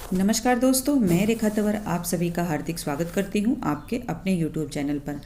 नमस्कार दोस्तों, मैं रेखा तंवर आप सभी का हार्दिक स्वागत करती हूं आपके अपने YouTube चैनल पर।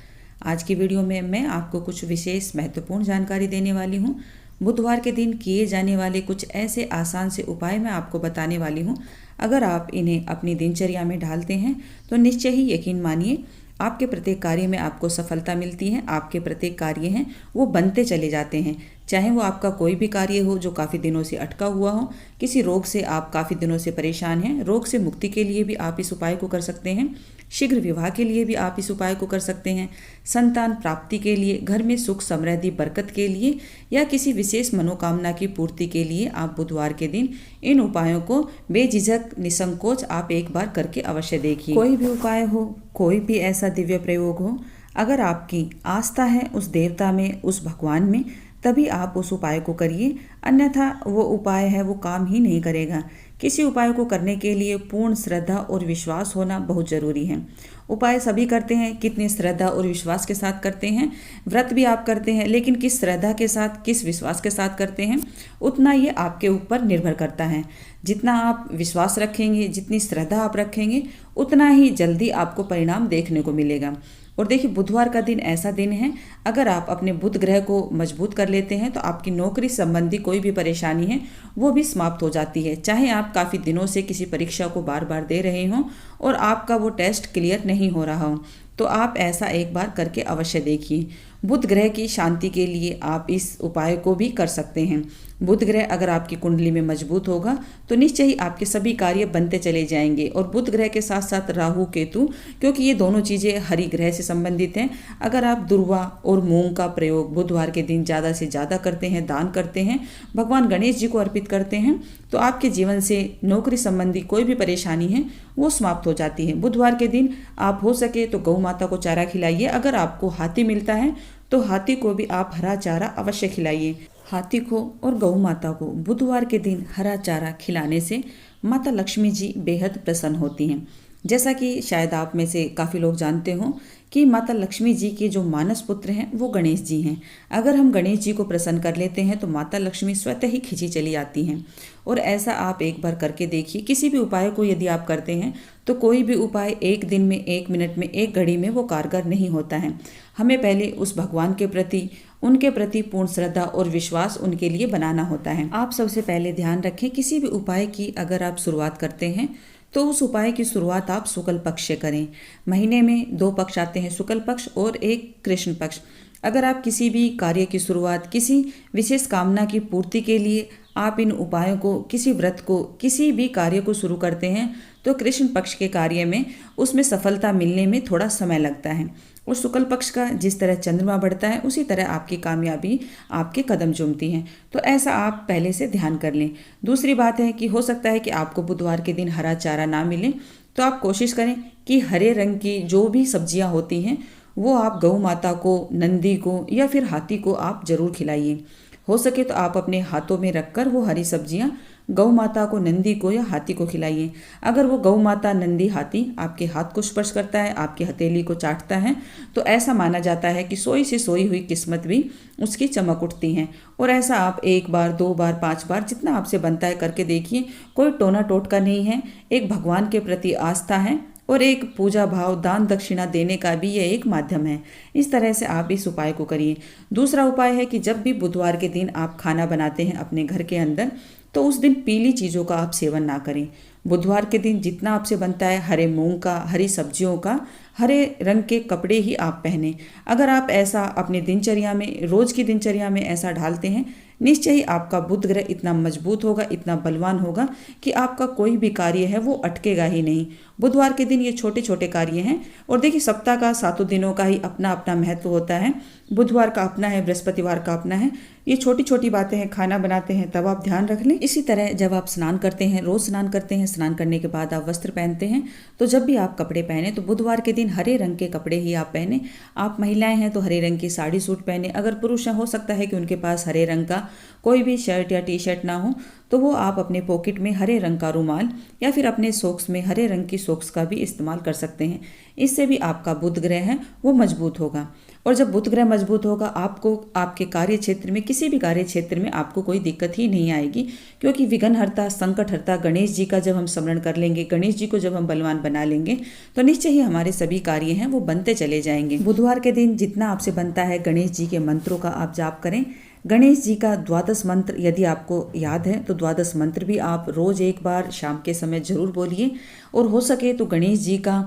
आज की वीडियो में मैं आपको कुछ विशेष महत्वपूर्ण जानकारी देने वाली हूं। बुधवार के दिन किए जाने वाले कुछ ऐसे आसान से उपाय मैं आपको बताने वाली हूं। अगर आप इन्हें अपनी दिनचर्या में ढालते हैं तो निश्चय ही यकीन मानिए आपके प्रत्येक कार्य में आपको सफलता मिलती है। आपके प्रत्येक कार्य हैं वो बनते चले जाते हैं, चाहे वो आपका कोई भी कार्य हो जो काफ़ी दिनों से अटका हुआ हो। किसी रोग से आप काफ़ी दिनों से परेशान हैं, रोग से मुक्ति के लिए भी आप इस उपाय को कर सकते हैं। शीघ्र विवाह के लिए भी आप इस उपाय को कर सकते हैं। संतान प्राप्ति के लिए, घर में सुख समृद्धि बरकत के लिए या किसी विशेष मनोकामना की पूर्ति के लिए आप बुधवार के दिन इन उपायों को बेझिझक निसंकोच आप एक बार करके अवश्य देखिए। कोई भी उपाय हो, कोई भी ऐसा दिव्य प्रयोग हो, अगर आपकी आस्था है उस देवता में, उस भगवान में, तभी आप उस उपाय को करिए, अन्यथा वो उपाय है वो काम ही नहीं करेगा। किसी उपाय को करने के लिए पूर्ण श्रद्धा और विश्वास होना बहुत ज़रूरी है। उपाय सभी करते हैं, कितनी श्रद्धा और विश्वास के साथ करते हैं। व्रत भी आप करते हैं, लेकिन किस श्रद्धा के साथ, किस विश्वास के साथ करते हैं, उतना ये आपके ऊपर निर्भर करता है। जितना आप विश्वास रखेंगे, जितनी श्रद्धा आप रखेंगे, उतना ही जल्दी आपको परिणाम देखने को मिलेगा। और देखिए, बुधवार का दिन ऐसा दिन है, अगर आप अपने बुध ग्रह को मजबूत कर लेते हैं तो आपकी नौकरी संबंधी कोई भी परेशानी है वो भी समाप्त हो जाती है। चाहे आप काफ़ी दिनों से किसी परीक्षा को बार बार दे रहे हों और आपका वो टेस्ट क्लियर नहीं हो रहा हो, तो आप ऐसा एक बार करके अवश्य देखिए। बुध ग्रह की शांति के लिए आप इस उपाय को भी कर सकते हैं। बुध ग्रह अगर आपकी कुंडली में मजबूत होगा तो निश्चय ही आपके सभी कार्य बनते चले जाएंगे। और बुध ग्रह के साथ साथ राहु केतु, क्योंकि ये दोनों चीज़ें हरि ग्रह से संबंधित हैं, अगर आप दुर्वा और मूंग का प्रयोग बुधवार के दिन ज़्यादा से ज़्यादा करते हैं, दान करते हैं, भगवान गणेश जी को अर्पित करते हैं, तो आपके जीवन से नौकरी संबंधी कोई भी परेशानी है वो समाप्त हो जाती है। बुधवार के दिन आप हो सके तो गौ माता को चारा खिलाइए। अगर आपको हाथी मिलता है तो हाथी को भी आप हरा चारा अवश्य खिलाइए। हाथी को और गौ माता को बुधवार के दिन हरा चारा खिलाने से माता लक्ष्मी जी बेहद प्रसन्न होती हैं। जैसा कि शायद आप में से काफ़ी लोग जानते हों कि माता लक्ष्मी जी के जो मानस पुत्र हैं वो गणेश जी हैं। अगर हम गणेश जी को प्रसन्न कर लेते हैं तो माता लक्ष्मी स्वतः ही खिंची चली आती हैं। और ऐसा आप एक बार करके देखिए। किसी भी उपाय को यदि आप करते हैं तो कोई भी उपाय एक दिन में, एक मिनट में, एक घड़ी में वो कारगर नहीं होता है। हमें पहले उस भगवान के प्रति, उनके प्रति पूर्ण श्रद्धा और विश्वास उनके लिए बनाना होता है। आप सबसे पहले ध्यान रखें, किसी भी उपाय की अगर आप शुरुआत करते हैं तो उस उपाय की शुरुआत आप शुक्ल पक्ष से करें। महीने में 2 पक्ष आते हैं, शुक्ल पक्ष और एक कृष्ण पक्ष। अगर आप किसी भी कार्य की शुरुआत, किसी विशेष कामना की पूर्ति के लिए आप इन उपायों को, किसी व्रत को, किसी भी कार्य को शुरू करते हैं तो कृष्ण पक्ष के कार्य में उसमें सफलता मिलने में थोड़ा समय लगता है। और शुक्ल पक्ष का जिस तरह चंद्रमा बढ़ता है उसी तरह आपकी कामयाबी आपके कदम चूमती हैं। तो ऐसा आप पहले से ध्यान कर लें। दूसरी बात है कि हो सकता है कि आपको बुधवार के दिन हरा चारा ना मिले, तो आप कोशिश करें कि हरे रंग की जो भी सब्जियां होती हैं वो आप गौ माता को, नंदी को या फिर हाथी को आप जरूर खिलाइए। हो सके तो आप अपने हाथों में रखकर वो हरी सब्जियां गौ माता को, नंदी को या हाथी को खिलाइए। अगर वो गौ माता, नंदी, हाथी आपके हाथ को स्पर्श करता है, आपकी हथेली को चाटता है, तो ऐसा माना जाता है कि सोई से सोई हुई किस्मत भी उसकी चमक उठती है। और ऐसा आप 1 बार, 2 बार, 5 बार, जितना आपसे बनता है करके देखिए। कोई टोना टोटका नहीं है, एक भगवान के प्रति आस्था है और एक पूजा भाव, दान दक्षिणा देने का भी ये एक माध्यम है। इस तरह से आप इस उपाय को करिए। दूसरा उपाय है कि जब भी बुधवार के दिन आप खाना बनाते हैं अपने घर के अंदर, तो उस दिन पीली चीज़ों का आप सेवन ना करें। बुधवार के दिन जितना आपसे बनता है हरे मूंग का, हरी सब्जियों का, हरे रंग के कपड़े ही आप पहने। अगर आप ऐसा अपनी दिनचर्या में, रोज़ की दिनचर्या में ऐसा ढालते हैं, निश्चय ही आपका बुध ग्रह इतना मजबूत होगा, इतना बलवान होगा कि आपका कोई भी कार्य है वो अटकेगा ही नहीं। बुधवार के दिन ये छोटे छोटे कार्य हैं। और देखिए, सप्ताह का 7 दिनों का ही अपना अपना महत्व होता है। बुधवार का अपना है, बृहस्पतिवार का अपना है। ये छोटी छोटी बातें हैं। खाना बनाते हैं तब आप ध्यान रख लें। इसी तरह जब आप स्नान करते हैं, रोज़ स्नान करते हैं, स्नान करने के बाद आप वस्त्र पहनते हैं, तो जब भी आप कपड़े पहने तो बुधवार के दिन हरे रंग के कपड़े ही आप पहने। आप महिलाएं हैं तो हरे रंग की साड़ी सूट पहने। अगर पुरुष हैं, हो सकता है कि उनके पास हरे रंग का कोई भी शर्ट या टी-शर्ट ना हो, तो वो आप अपने पॉकेट में हरे रंग का रुमाल या फिर अपने सॉक्स में हरे रंग की सॉक्स का भी इस्तेमाल कर सकते हैं। इससे भी आपका बुध ग्रह है वो मजबूत होगा। और जब बुध ग्रह मजबूत होगा आपको आपके कार्य क्षेत्र में, किसी भी कार्य क्षेत्र में आपको कोई दिक्कत ही नहीं आएगी, क्योंकि विघ्नहर्ता संकटहर्ता गणेश जी का जब हम स्मरण कर लेंगे, गणेश जी को जब हम बलवान बना लेंगे तो निश्चय ही हमारे सभी कार्य हैं वो बनते चले जाएंगे। बुधवार के दिन जितना आपसे बनता है गणेश जी के मंत्रों का आप जाप करें। गणेश जी का द्वादश मंत्र यदि आपको याद है तो द्वादश मंत्र भी आप रोज एक बार शाम के समय जरूर बोलिए। और हो सके तो गणेश जी का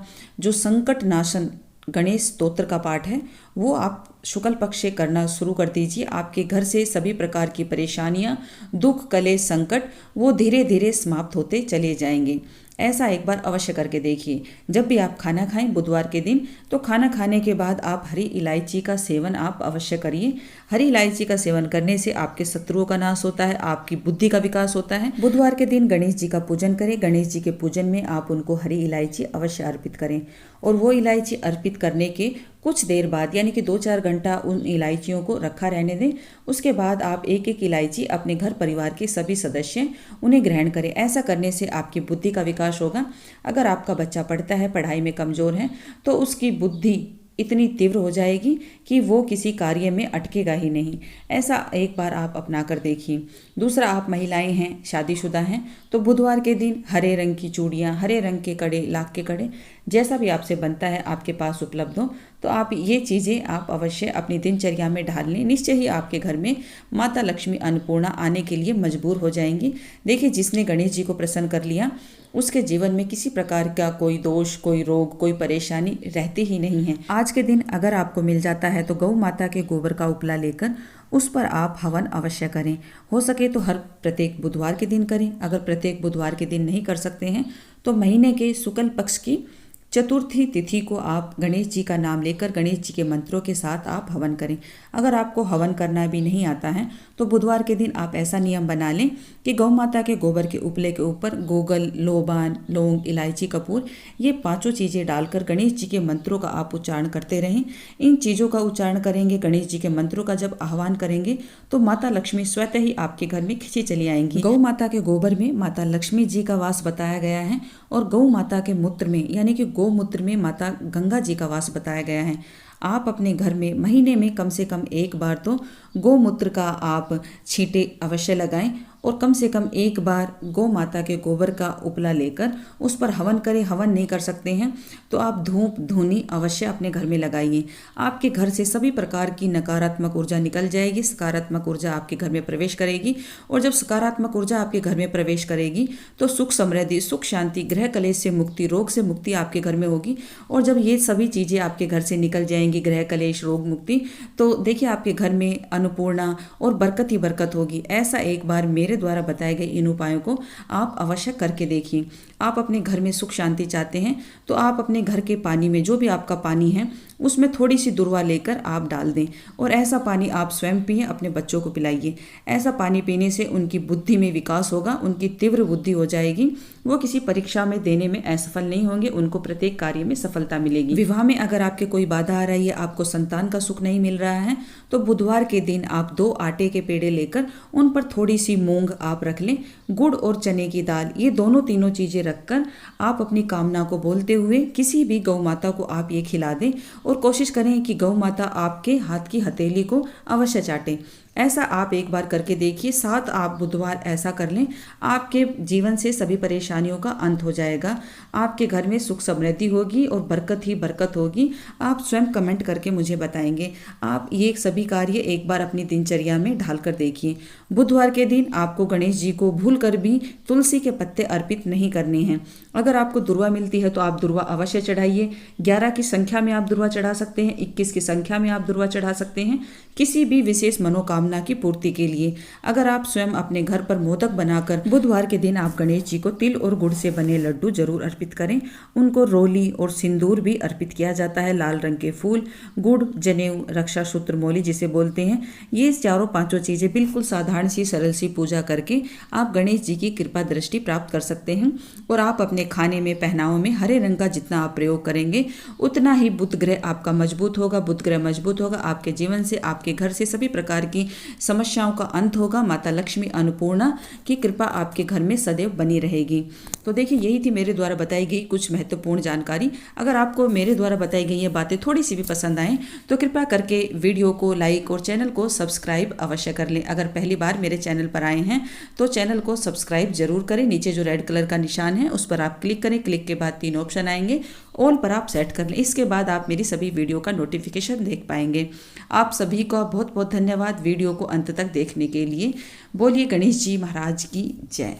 जो संकट नाशन गणेश स्तोत्र का पाठ है वो आप शुक्ल पक्ष से करना शुरू कर दीजिए। आपके घर से सभी प्रकार की परेशानियां, दुख, कलेश, संकट वो धीरे धीरे समाप्त होते चले जाएंगे। ऐसा एक बार अवश्य करके देखिए। जब भी आप खाना खाएं बुधवार के दिन, तो खाना खाने के बाद आप हरी इलायची का सेवन आप अवश्य करिए। हरी इलायची का सेवन करने से आपके शत्रुओं का नाश होता है, आपकी बुद्धि का विकास होता है। बुधवार के दिन गणेश जी का पूजन करें। गणेश जी के पूजन में आप उनको हरी इलायची अवश्य अर्पित करें। और वो इलायची अर्पित करने के कुछ देर बाद यानी कि 2-4 घंटा उन इलायचियों को रखा रहने दें। उसके बाद आप एक एक इलायची अपने घर परिवार के सभी सदस्य उन्हें ग्रहण करें। ऐसा करने से आपकी बुद्धि का विकास होगा। अगर आपका बच्चा पढ़ता है, पढ़ाई में कमज़ोर है, तो उसकी बुद्धि इतनी तीव्र हो जाएगी कि वो किसी कार्य में अटकेगा ही नहीं। ऐसा एक बार आप अपना कर देखिए। दूसरा, आप महिलाएं हैं, शादीशुदा हैं, तो बुधवार के दिन हरे रंग की चूड़ियाँ, हरे रंग के कड़े, लाख के कड़े, जैसा भी आपसे बनता है आपके पास उपलब्ध हो, तो आप ये चीज़ें आप अवश्य अपनी दिनचर्या में ढाल लें। निश्चय ही आपके घर में माता लक्ष्मी अन्नपूर्णा आने के लिए मजबूर हो जाएंगी। देखिए, जिसने गणेश जी को प्रसन्न कर लिया उसके जीवन में किसी प्रकार का कोई दोष, कोई रोग, कोई परेशानी रहती ही नहीं है। आज के दिन अगर आपको मिल जाता है तो गौ माता के गोबर का उपला लेकर उस पर आप हवन अवश्य करें। हो सके तो हर प्रत्येक बुधवार के दिन करें। अगर प्रत्येक बुधवार के दिन नहीं कर सकते हैं तो महीने के शुक्ल पक्ष की चतुर्थी तिथि को आप गणेश जी का नाम लेकर गणेश जी के मंत्रों के साथ आप हवन करें। अगर आपको हवन करना भी नहीं आता है तो बुधवार के दिन आप ऐसा नियम बना लें कि गौ माता के गोबर के उपले के ऊपर गोगल, लोबान, लौंग, इलायची, कपूर, ये 5 चीज़ें डालकर गणेश जी के मंत्रों का आप उच्चारण करते रहें। इन चीज़ों का उच्चारण करेंगे, गणेश जी के मंत्रों का जब आह्वान करेंगे तो माता लक्ष्मी स्वतः ही आपके घर में खिंची चली आएंगी। गौ माता के गोबर में माता लक्ष्मी जी का वास बताया गया है और गौ माता के मूत्र में यानी कि गौमूत्र में माता गंगा जी का वास बताया गया है। आप अपने घर में महीने में कम से कम एक बार तो गौमूत्र का आप छींटे अवश्य लगाएं और कम से कम एक बार गौ माता के गोबर का उपला लेकर उस पर हवन करें। हवन नहीं कर सकते हैं तो आप धूप धूनी अवश्य अपने घर में लगाइए। आपके घर से सभी प्रकार की नकारात्मक ऊर्जा निकल जाएगी, सकारात्मक ऊर्जा आपके घर में प्रवेश करेगी। और जब सकारात्मक ऊर्जा आपके घर में प्रवेश करेगी तो सुख समृद्धि, सुख शांति, गृह कलेश से मुक्ति, रोग से मुक्ति आपके घर में होगी। और जब ये सभी चीज़ें आपके घर से निकल जाएंगी, गृह कलेश, रोग मुक्ति, तो देखिए आपके घर में अन्नपूर्णा और बरकत ही बरकत होगी। ऐसा एक बार मेरे द्वारा बताए गए इन उपायों को आप अवश्य करके देखिए। आप अपने घर में सुख शांति चाहते हैं तो आप अपने घर के पानी में, जो भी आपका पानी है, उसमें थोड़ी सी दुर्वा लेकर आप डाल दें और ऐसा पानी आप स्वयं पिए, अपने बच्चों को पिलाइए। ऐसा पानी पीने से उनकी बुद्धि में विकास होगा, उनकी तीव्र बुद्धि हो जाएगी। वो किसी परीक्षा में देने में असफल नहीं होंगे, उनको प्रत्येक कार्य में सफलता मिलेगी। विवाह में अगर आपके कोई बाधा आ रही है, आपको संतान का सुख नहीं मिल रहा है, तो बुधवार के दिन आप 2 आटे के पेड़े लेकर उन पर थोड़ी सी मूंग आप रख लें, गुड़ और चने की दाल, ये तीनों चीजें रखकर आप अपनी कामना को बोलते हुए किसी भी गौ माता को आप ये खिला दें और कोशिश करें कि गौ माता आपके हाथ की हथेली को अवश्य चाटें। ऐसा आप एक बार करके देखिए। 7 आप बुधवार ऐसा कर लें, आपके जीवन से सभी परेशानियों का अंत हो जाएगा। आपके घर में सुख समृद्धि होगी और बरकत ही बरकत होगी। आप स्वयं कमेंट करके मुझे बताएंगे। आप ये सभी कार्य एक बार अपनी दिनचर्या में ढाल कर देखिए। बुधवार के दिन आपको गणेश जी को भूल कर भी तुलसी के पत्ते अर्पित नहीं करने हैं। अगर आपको दुर्वा मिलती है तो आप दुर्वा अवश्य चढ़ाइए। 11 की संख्या में आप दुर्वा चढ़ा सकते हैं, 21 की संख्या में आप दुर्वा चढ़ा सकते हैं, किसी भी विशेष मनोकामना की पूर्ति के लिए। अगर आप स्वयं अपने घर पर मोदक बनाकर बुधवार के दिन आप गणेश जी को तिल और गुड़ से बने लड्डू जरूर अर्पित करें। उनको रोली और सिंदूर भी अर्पित किया जाता है, लाल रंग के फूल, गुड़, जनेऊ, रक्षा सूत्र, मौली जिसे बोलते हैं। ये 4-5 चीजें बिल्कुल साधारण सी सरल सी पूजा करके आप गणेश जी की कृपा दृष्टि प्राप्त कर सकते हैं। और आप अपने खाने में, पहनावों में हरे रंग का जितना आप प्रयोग करेंगे उतना ही बुध ग्रह आपका मजबूत होगा। बुध ग्रह मजबूत होगा, आपके जीवन से, आपके घर से सभी प्रकार की समस्याओं का अंत होगा। माता लक्ष्मी अन्नपूर्णा की कृपा आपके घर में सदैव बनी रहेगी। तो देखिए, यही थी मेरे द्वारा बताई गई कुछ महत्वपूर्ण जानकारी। अगर आपको मेरे द्वारा बताई गई ये बातें थोड़ी सी भी पसंद आएँ तो कृपया करके वीडियो को लाइक और चैनल को सब्सक्राइब अवश्य कर लें। अगर पहली बार मेरे चैनल पर आए हैं तो चैनल को सब्सक्राइब जरूर करें। नीचे जो रेड कलर का निशान है उस पर आप क्लिक करें। क्लिक के बाद 3 ऑप्शन आएंगे, ऑल पर आप सेट कर लें। इसके बाद आप मेरी सभी वीडियो का नोटिफिकेशन देख पाएंगे। आप सभी का बहुत बहुत धन्यवाद वीडियो को अंत तक देखने के लिए। बोलिए गणेश जी महाराज की जय।